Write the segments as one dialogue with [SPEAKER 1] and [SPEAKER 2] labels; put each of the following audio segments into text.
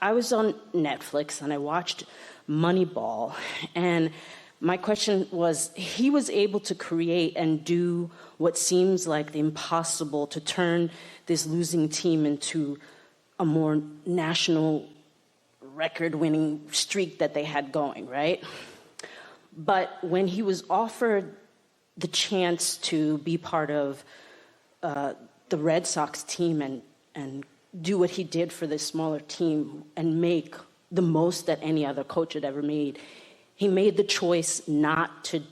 [SPEAKER 1] I was on Netflix and I watched Moneyball, and my question was, he was able to create and do what seems like the impossible, to turn this losing team into a more national record-winning streak that they had going, right? But when he was offered the chance to be part of the Red Sox team and do what he did for this smaller team and make the most that any other coach had ever made, he made the choice not to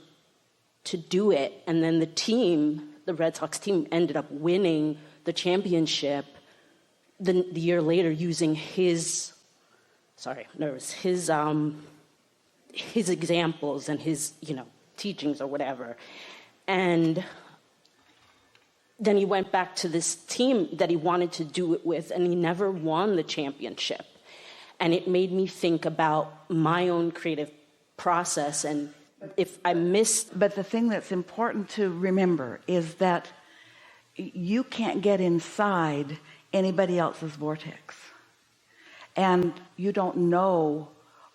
[SPEAKER 1] do it. And then the Red Sox team, ended up winning the championship the year later using his examples and his, teachings or whatever. And then he went back to this team that he wanted to do it with, and he never won the championship. And it made me think about my own creative process, and if I missed...
[SPEAKER 2] But the thing that's important to remember is that you can't get inside anybody else's vortex. And you don't know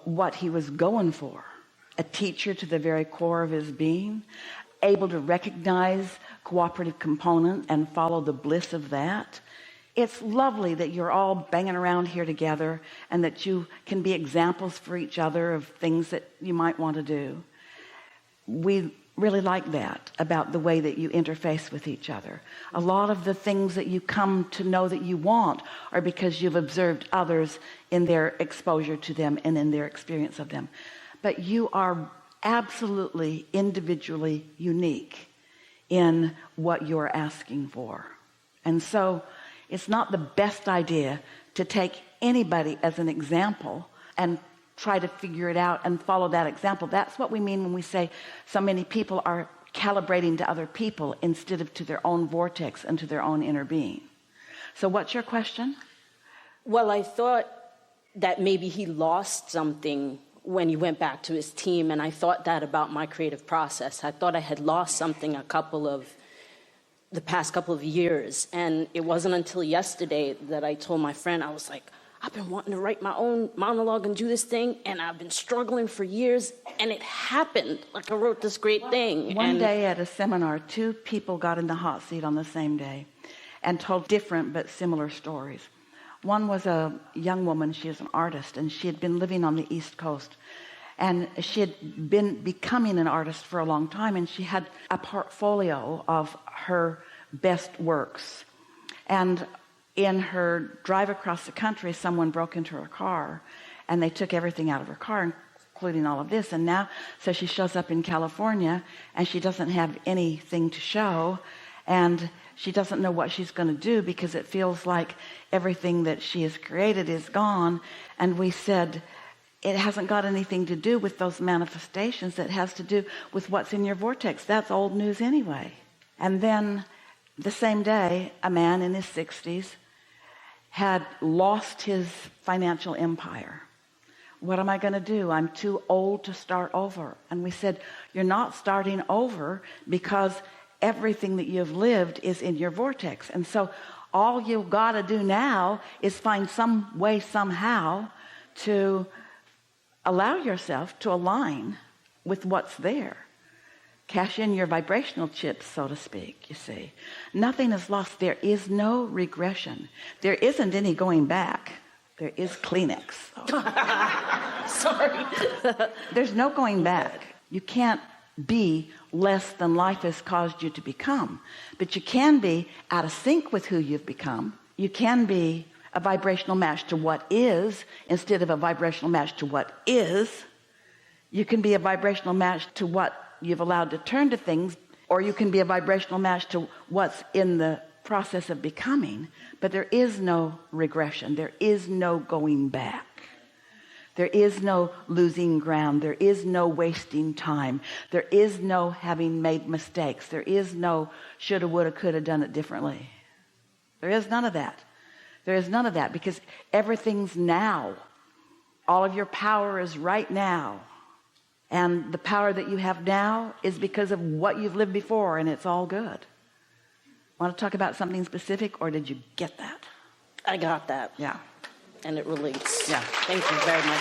[SPEAKER 2] what he was going for. A teacher to the very core of his being, able to recognize cooperative component and follow the bliss of that. It's lovely that you're all banging around here together and that you can be examples for each other of things that you might want to do. We really like that about the way that you interface with each other. A lot of the things that you come to know that you want are because you've observed others in their exposure to them and in their experience of them. But you are absolutely individually unique in what you're asking for. And so it's not the best idea to take anybody as an example and try to figure it out and follow that example. That's what we mean when we say so many people are calibrating to other people instead of to their own vortex and to their own inner being. So what's your question?
[SPEAKER 1] Well, I thought that maybe he lost something when he went back to his team, and I thought that about my creative process. I thought I had lost something the past couple of years, and it wasn't until yesterday that I told my friend, I was like, I've been wanting to write my own monologue and do this thing, and I've been struggling for years, and it happened. Like, I wrote this great thing.
[SPEAKER 2] One day at a seminar, 2 people got in the hot seat on the same day and told different but similar stories. One was a young woman. She is an artist, and she had been living on the East Coast, and she had been becoming an artist for a long time, and she had a portfolio of her best works. And in her drive across the country, someone broke into her car, and they took everything out of her car, including all of this. And now, so she shows up in California, and she doesn't have anything to show, and she doesn't know what she's going to do, because it feels like everything that she has created is gone. And we said, it hasn't got anything to do with those manifestations. It has to do with what's in your vortex. That's old news anyway. And then the same day, a man in his 60s had lost his financial empire. What am I going to do? I'm too old to start over. And we said, you're not starting over, because everything that you've lived is in your vortex. And so all you've got to do now is find some way, somehow, to allow yourself to align with what's there. Cash in your vibrational chips, so to speak, you see. Nothing is lost. There is no regression. There isn't any going back. There is Kleenex.
[SPEAKER 1] Sorry.
[SPEAKER 2] There's no going back. You can't be less than life has caused you to become. But you can be out of sync with who you've become. You can be a vibrational match to what is instead of a vibrational match to what is. You can be a vibrational match to what you've allowed to turn to things, or you can be a vibrational match to what's in the process of becoming. But there is no regression. There is no going back. There is no losing ground. There is no wasting time. There is no having made mistakes. There is no shoulda, woulda, coulda done it differently. There is none of that. There is none of that, because everything's now. All of your power is right now. And the power that you have now is because of what you've lived before, and it's all good. Want to talk about something specific, or did you get that?
[SPEAKER 1] I got that.
[SPEAKER 2] Yeah.
[SPEAKER 1] and it relates.
[SPEAKER 2] Yeah.
[SPEAKER 1] Thank you very much.